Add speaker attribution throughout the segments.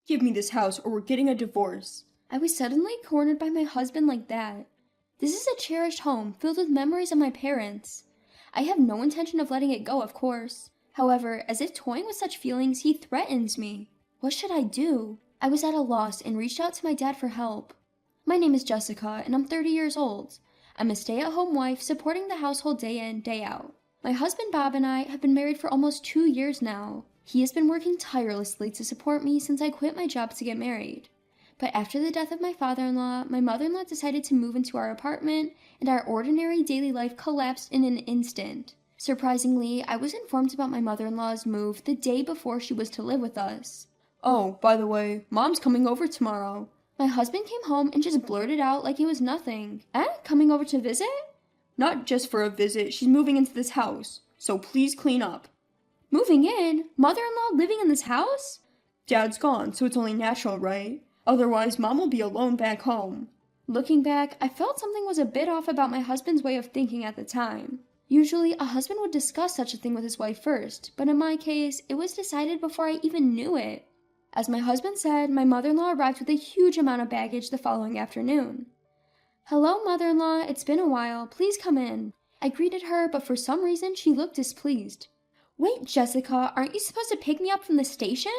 Speaker 1: Give me this house or we're getting a divorce.
Speaker 2: I was suddenly cornered by my husband like that. This is a cherished home filled with memories of my parents. I have no intention of letting it go, of course. However, as if toying with such feelings, he threatens me. What should I do? I was at a loss and reached out to my dad for help. My name is Jessica, and I'm 30 years old. I'm a stay-at-home wife supporting the household day in, day out. My husband Bob and I have been married for almost 2 years now. He has been working tirelessly to support me since I quit my job to get married. But after the death of my father-in-law, my mother-in-law decided to move into our apartment, and our ordinary daily life collapsed in an instant. Surprisingly, I was informed about my mother-in-law's move the day before she was to live with us.
Speaker 1: Oh, by the way, Mom's coming over tomorrow.
Speaker 2: My husband came home and just blurted out like it was nothing. Coming over to visit?
Speaker 1: Not just for a visit, she's moving into this house, so please clean up.
Speaker 2: Moving in? Mother-in-law living in this house?
Speaker 1: Dad's gone, so it's only natural, right? Otherwise, Mom will be alone back home.
Speaker 2: Looking back, I felt something was a bit off about my husband's way of thinking at the time. Usually, a husband would discuss such a thing with his wife first, but in my case, it was decided before I even knew it. As my husband said, my mother-in-law arrived with a huge amount of baggage the following afternoon. "Hello, mother-in-law, it's been a while, please come in." I greeted her, but for some reason, she looked displeased. "Wait, Jessica, aren't you supposed to pick me up from the station?"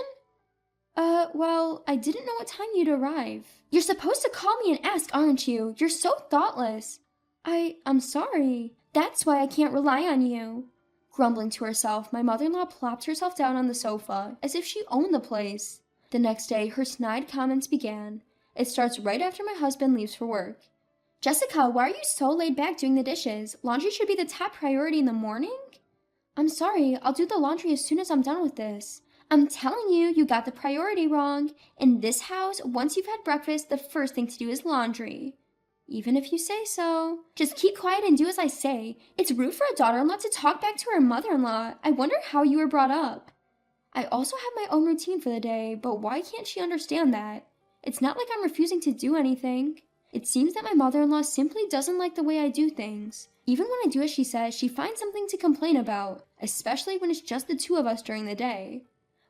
Speaker 2: Well, I didn't know what time you'd arrive." "You're supposed to call me and ask, aren't you? You're so thoughtless." I'm sorry. That's why I can't rely on you." Grumbling to herself, my mother-in-law plopped herself down on the sofa, as if she owned the place. The next day, her snide comments began. It starts right after my husband leaves for work. "Jessica, why are you so laid back doing the dishes? Laundry should be the top priority in the morning?" "I'm sorry, I'll do the laundry as soon as I'm done with this." "I'm telling you, you got the priority wrong. In this house, once you've had breakfast, the first thing to do is laundry." "Even if you say so." "Just keep quiet and do as I say. It's rude for a daughter-in-law to talk back to her mother-in-law. I wonder how you were brought up." I also have my own routine for the day, but why can't she understand that? It's not like I'm refusing to do anything. It seems that my mother-in-law simply doesn't like the way I do things. Even when I do as she says, she finds something to complain about, especially when it's just the two of us during the day.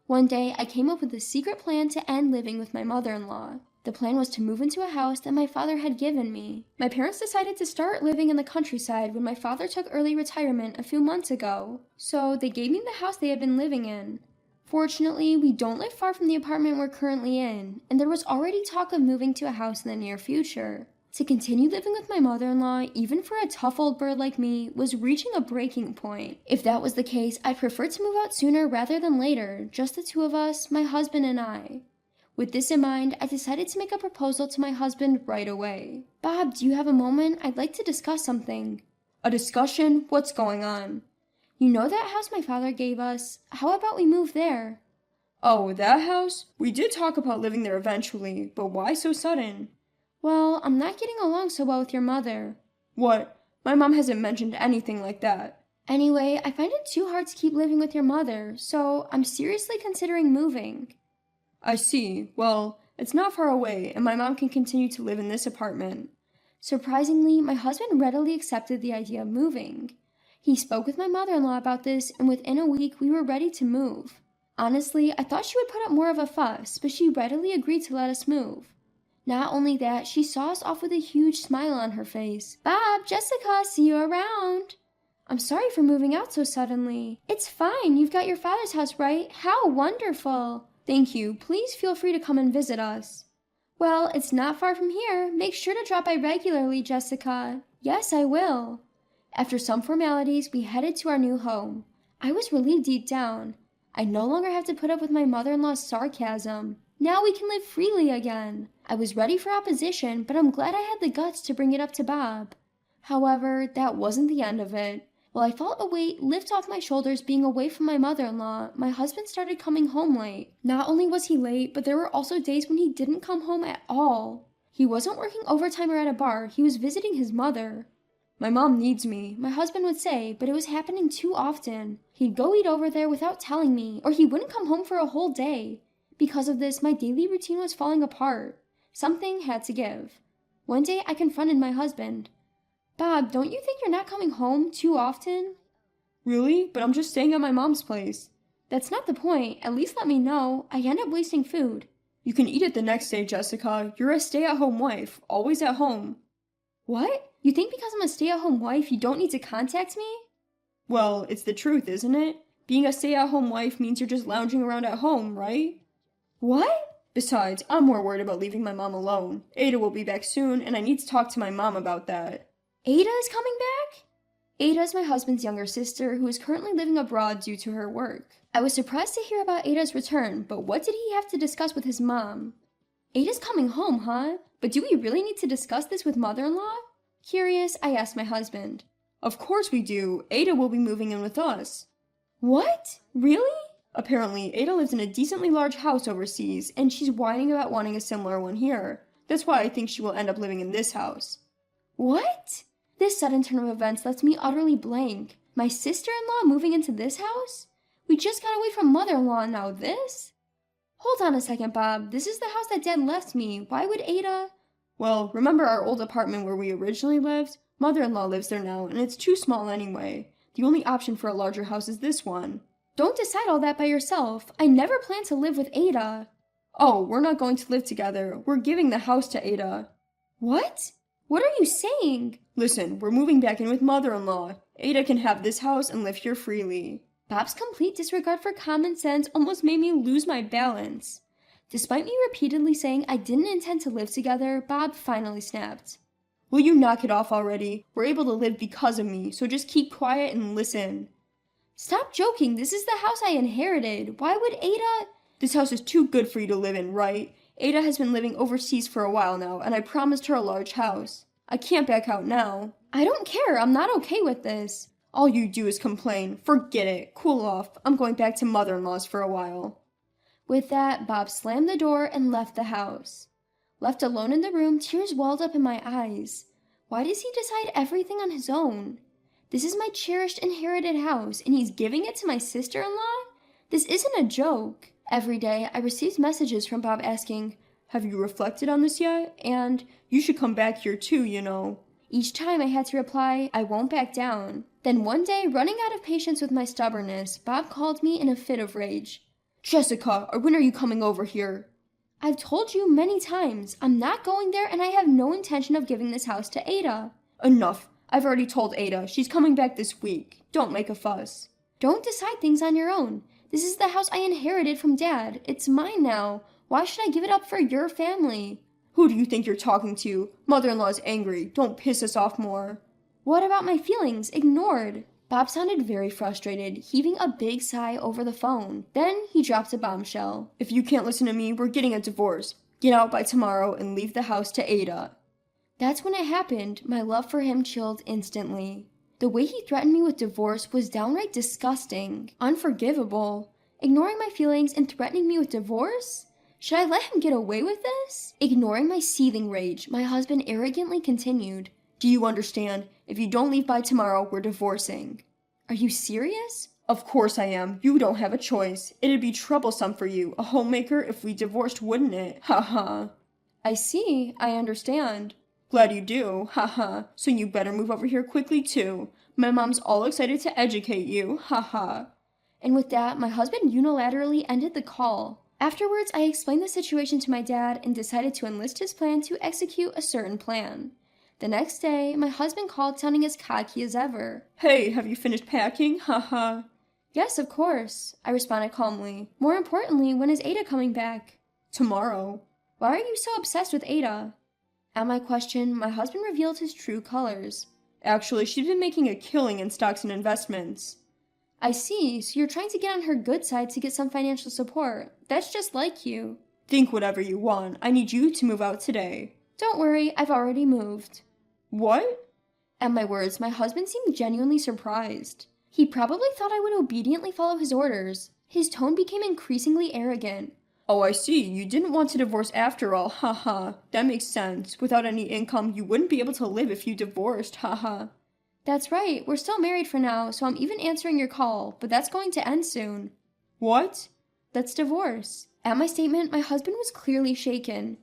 Speaker 2: One day, I came up with a secret plan to end living with my mother-in-law. The plan was to move into a house that my father had given me. My parents decided to start living in the countryside when my father took early retirement a few months ago, so they gave me the house they had been living in. Fortunately, we don't live far from the apartment we're currently in, and there was already talk of moving to a house in the near future. To continue living with my mother-in-law, even for a tough old bird like me, was reaching a breaking point. If that was the case, I'd prefer to move out sooner rather than later, just the two of us, my husband and I. With this in mind, I decided to make a proposal to my husband right away. "Bob, do you have a moment? I'd like to discuss something."
Speaker 1: A discussion? What's going on?
Speaker 2: "You know that house my father gave us? How about we move there?"
Speaker 1: "Oh, that house? We did talk about living there eventually, but why so sudden?"
Speaker 2: "Well, I'm not getting along so well with your mother."
Speaker 1: "What? My mom hasn't mentioned anything like that."
Speaker 2: "Anyway, I find it too hard to keep living with your mother, so I'm seriously considering moving."
Speaker 1: "I see. Well, it's not far away, and my mom can continue to live in this apartment."
Speaker 2: Surprisingly, my husband readily accepted the idea of moving. He spoke with my mother-in-law about this, and within a week, we were ready to move. Honestly, I thought she would put up more of a fuss, but she readily agreed to let us move. Not only that, she saw us off with a huge smile on her face. "Bob, Jessica, see you around." "I'm sorry for moving out so suddenly." "It's fine, you've got your father's house, right? How wonderful."
Speaker 1: "Thank you. Please feel free to come and visit us."
Speaker 2: "Well, it's not far from here. Make sure to drop by regularly, Jessica." "Yes, I will." After some formalities, we headed to our new home. I was relieved deep down. I no longer have to put up with my mother-in-law's sarcasm. Now we can live freely again. I was ready for opposition, but I'm glad I had the guts to bring it up to Bob. However, that wasn't the end of it. While I felt a weight lift off my shoulders being away from my mother-in-law, my husband started coming home late. Not only was he late, but there were also days when he didn't come home at all. He wasn't working overtime or at a bar, he was visiting his mother.
Speaker 1: "My mom needs me,"
Speaker 2: my husband would say, but it was happening too often. He'd go eat over there without telling me, or he wouldn't come home for a whole day. Because of this, my daily routine was falling apart. Something had to give. One day, I confronted my husband. "Bob, don't you think you're not coming home too often?"
Speaker 1: "Really? But I'm just staying at my mom's place."
Speaker 2: "That's not the point. At least let me know. I end up wasting food."
Speaker 1: You can eat it the next day, Jessica. You're a stay-at-home wife, always at home.
Speaker 2: What? You think because I'm a stay-at-home wife, you don't need to contact me?
Speaker 1: Well, it's the truth, isn't it? Being a stay-at-home wife means you're just lounging around at home, right?
Speaker 2: What?
Speaker 1: Besides, I'm more worried about leaving my mom alone. Ada will be back soon, and I need to talk to my mom about that.
Speaker 2: Ada is coming back? Ada is my husband's younger sister who is currently living abroad due to her work. I was surprised to hear about Ada's return, but what did he have to discuss with his mom? Ada's coming home, huh? But do we really need to discuss this with mother-in-law? Curious, I asked my husband.
Speaker 1: Of course we do. Ada will be moving in with us.
Speaker 2: What? Really?
Speaker 1: Apparently, Ada lives in a decently large house overseas, and she's whining about wanting a similar one here. That's why I think she will end up living in this house.
Speaker 2: What? This sudden turn of events left me utterly blank. My sister-in-law moving into this house? We just got away from mother-in-law and now this? Hold on a second, Bob. This is the house that Dad left me. Why would Ada...
Speaker 1: Well, remember our old apartment where we originally lived? Mother-in-law lives there now, and it's too small anyway. The only option for a larger house is this one.
Speaker 2: Don't decide all that by yourself. I never planned to live with Ada.
Speaker 1: Oh, we're not going to live together. We're giving the house to Ada.
Speaker 2: What? What are you saying?
Speaker 1: Listen, we're moving back in with mother-in-law. Ada can have this house and live here freely.
Speaker 2: Bob's complete disregard for common sense almost made me lose my balance. Despite me repeatedly saying I didn't intend to live together, Bob finally snapped.
Speaker 1: Will you knock it off already? We're able to live because of me, so just keep quiet and listen.
Speaker 2: Stop joking. This is the house I inherited. Why would Ada...
Speaker 1: This house is too good for you to live in, right? Ada has been living overseas for a while now, and I promised her a large house. I can't back out now.
Speaker 2: I don't care. I'm not okay with this.
Speaker 1: All you do is complain. Forget it. Cool off. I'm going back to mother-in-law's for a while.
Speaker 2: With that, Bob slammed the door and left the house. Left alone in the room, tears welled up in my eyes. Why does he decide everything on his own? This is my cherished inherited house, and he's giving it to my sister-in-law? This isn't a joke. Every day, I received messages from Bob asking, "Have you reflected on this yet?" And, "You should come back here too, you know." Each time I had to reply, "I won't back down." Then one day, running out of patience with my stubbornness, Bob called me in a fit of rage. "Jessica, when are you coming over here?" I've told you many times, I'm not going there and I have no intention of giving this house to Ada.
Speaker 1: Enough. I've already told Ada. She's coming back this week. Don't make a fuss.
Speaker 2: Don't decide things on your own. This is the house I inherited from Dad. It's mine now. Why should I give it up for your family?
Speaker 1: Who do you think you're talking to? Mother-in-law's angry. Don't piss us off more.
Speaker 2: What about my feelings? Ignored. Bob sounded very frustrated, heaving a big sigh over the phone. Then he dropped a bombshell.
Speaker 1: If you can't listen to me, we're getting a divorce. Get out by tomorrow and leave the house to Ada.
Speaker 2: That's when it happened. My love for him chilled instantly. The way he threatened me with divorce was downright disgusting, unforgivable. Ignoring my feelings and threatening me with divorce? Should I let him get away with this? Ignoring my seething rage, my husband arrogantly continued.
Speaker 1: Do you understand? If you don't leave by tomorrow, we're divorcing.
Speaker 2: Are you serious?
Speaker 1: Of course I am. You don't have a choice. It'd be troublesome for you, a homemaker, if we divorced, wouldn't it? Ha ha.
Speaker 2: I see. I understand.
Speaker 1: Glad you do. Ha ha. So you better move over here quickly too. My mom's all excited to educate you. Ha ha.
Speaker 2: And with that, my husband unilaterally ended the call. Afterwards, I explained the situation to my dad and decided to enlist his plan to execute a certain plan. The next day, my husband called sounding as cocky as ever.
Speaker 1: Hey, have you finished packing? Ha ha.
Speaker 2: Yes, of course, I responded calmly. More importantly, when is Ada coming back?
Speaker 1: Tomorrow.
Speaker 2: Why are you so obsessed with Ada? At my question, my husband revealed his true colors.
Speaker 1: Actually, she's been making a killing in stocks and investments.
Speaker 2: I see, so you're trying to get on her good side to get some financial support. That's just like you.
Speaker 1: Think whatever you want. I need you to move out today.
Speaker 2: Don't worry, I've already moved.
Speaker 1: What?
Speaker 2: At my words, my husband seemed genuinely surprised. He probably thought I would obediently follow his orders. His tone became increasingly arrogant.
Speaker 1: Oh, I see. You didn't want to divorce after all. Ha ha. That makes sense. Without any income, you wouldn't be able to live if you divorced. Ha ha.
Speaker 2: That's right. We're still married for now, so I'm even answering your call, but that's going to end soon.
Speaker 1: What?
Speaker 2: That's divorce. At my statement, my husband was clearly shaken.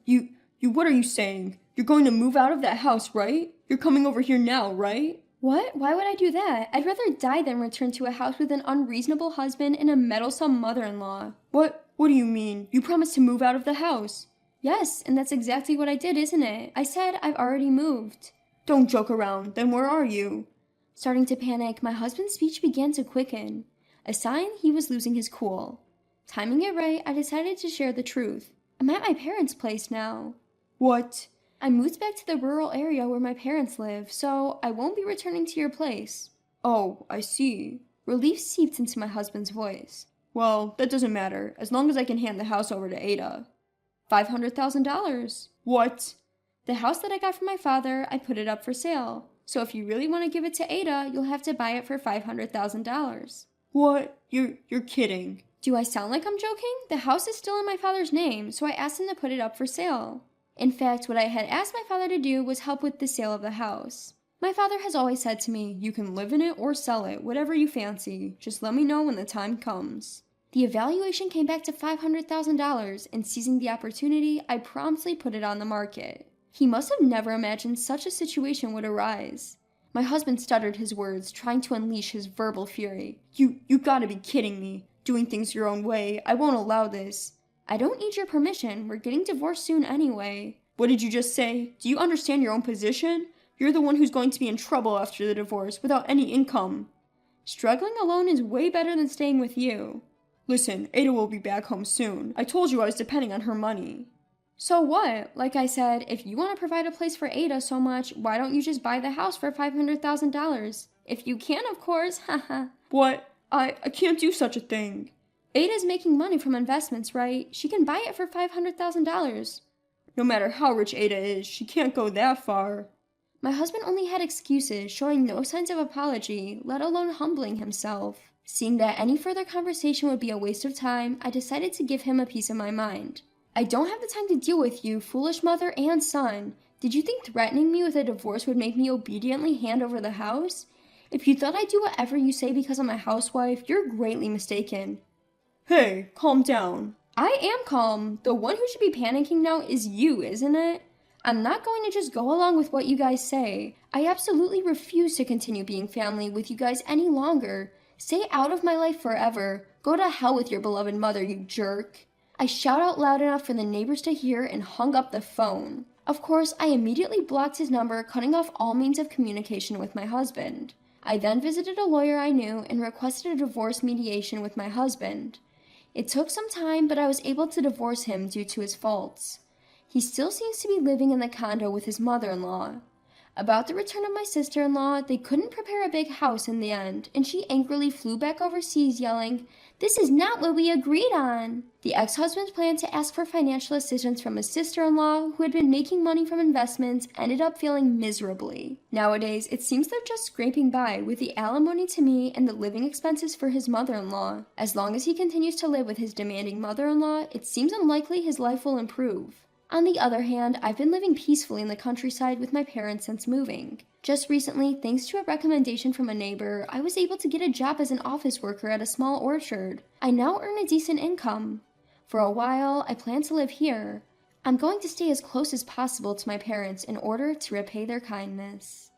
Speaker 1: What are you saying? You're going to move out of that house, right? You're coming over here now, right?
Speaker 2: What? Why would I do that? I'd rather die than return to a house with an unreasonable husband and a meddlesome mother-in-law.
Speaker 1: What? What do you mean? You promised to move out of the house.
Speaker 2: Yes, and that's exactly what I did, isn't it? I said I've already moved.
Speaker 1: Don't joke around. Then where are you?
Speaker 2: Starting to panic, my husband's speech began to quicken, a sign he was losing his cool. Timing it right, I decided to share the truth. I'm at my parents' place now.
Speaker 1: What?
Speaker 2: I moved back to the rural area where my parents live, so I won't be returning to your place.
Speaker 1: Oh, I see.
Speaker 2: Relief seeped into my husband's voice.
Speaker 1: Well, that doesn't matter, as long as I can hand the house over to Ada.
Speaker 2: $500,000.
Speaker 1: What?
Speaker 2: The house that I got from my father, I put it up for sale. So if you really want to give it to Ada, you'll have to buy it for $500,000.
Speaker 1: What? You're kidding.
Speaker 2: Do I sound like I'm joking? The house is still in my father's name, so I asked him to put it up for sale. In fact, what I had asked my father to do was help with the sale of the house. My father has always said to me, you can live in it or sell it, whatever you fancy. Just let me know when the time comes. The evaluation came back to $500,000, and seizing the opportunity, I promptly put it on the market. He must have never imagined such a situation would arise. My husband stuttered his words, trying to unleash his verbal fury.
Speaker 1: You gotta be kidding me. Doing things your own way. I won't allow this.
Speaker 2: I don't need your permission. We're getting divorced soon anyway.
Speaker 1: What did you just say? Do you understand your own position? You're the one who's going to be in trouble after the divorce without any income.
Speaker 2: Struggling alone is way better than staying with you.
Speaker 1: Listen, Ada will be back home soon. I told you I was depending on her money.
Speaker 2: So what? Like I said, if you want to provide a place for Ada so much, why don't you just buy the house for $500,000? If you can, of course, haha.
Speaker 1: What? I can't do such a thing.
Speaker 2: Ada's making money from investments, right? She can buy it for $500,000.
Speaker 1: No matter how rich Ada is, she can't go that far.
Speaker 2: My husband only had excuses, showing no signs of apology, let alone humbling himself. Seeing that any further conversation would be a waste of time, I decided to give him a piece of my mind. I don't have the time to deal with you, foolish mother and son. Did you think threatening me with a divorce would make me obediently hand over the house? If you thought I'd do whatever you say because I'm a housewife, you're greatly mistaken.
Speaker 1: Hey, calm down.
Speaker 2: I am calm. The one who should be panicking now is you, isn't it? I'm not going to just go along with what you guys say. I absolutely refuse to continue being family with you guys any longer. Stay out of my life forever. Go to hell with your beloved mother, you jerk. I shout out loud enough for the neighbors to hear and hung up the phone. Of course, I immediately blocked his number, cutting off all means of communication with my husband. I then visited a lawyer I knew and requested a divorce mediation with my husband. It took some time, but I was able to divorce him due to his faults. He still seems to be living in the condo with his mother-in-law. About the return of my sister-in-law, they couldn't prepare a big house in the end, and she angrily flew back overseas yelling, "This is not what we agreed on!" The ex-husband's plan to ask for financial assistance from his sister-in-law, who had been making money from investments, ended up failing miserably. Nowadays, it seems they're just scraping by with the alimony to me and the living expenses for his mother-in-law. As long as he continues to live with his demanding mother-in-law, it seems unlikely his life will improve. On the other hand, I've been living peacefully in the countryside with my parents since moving. Just recently, thanks to a recommendation from a neighbor, I was able to get a job as an office worker at a small orchard. I now earn a decent income. For a while, I plan to live here. I'm going to stay as close as possible to my parents in order to repay their kindness.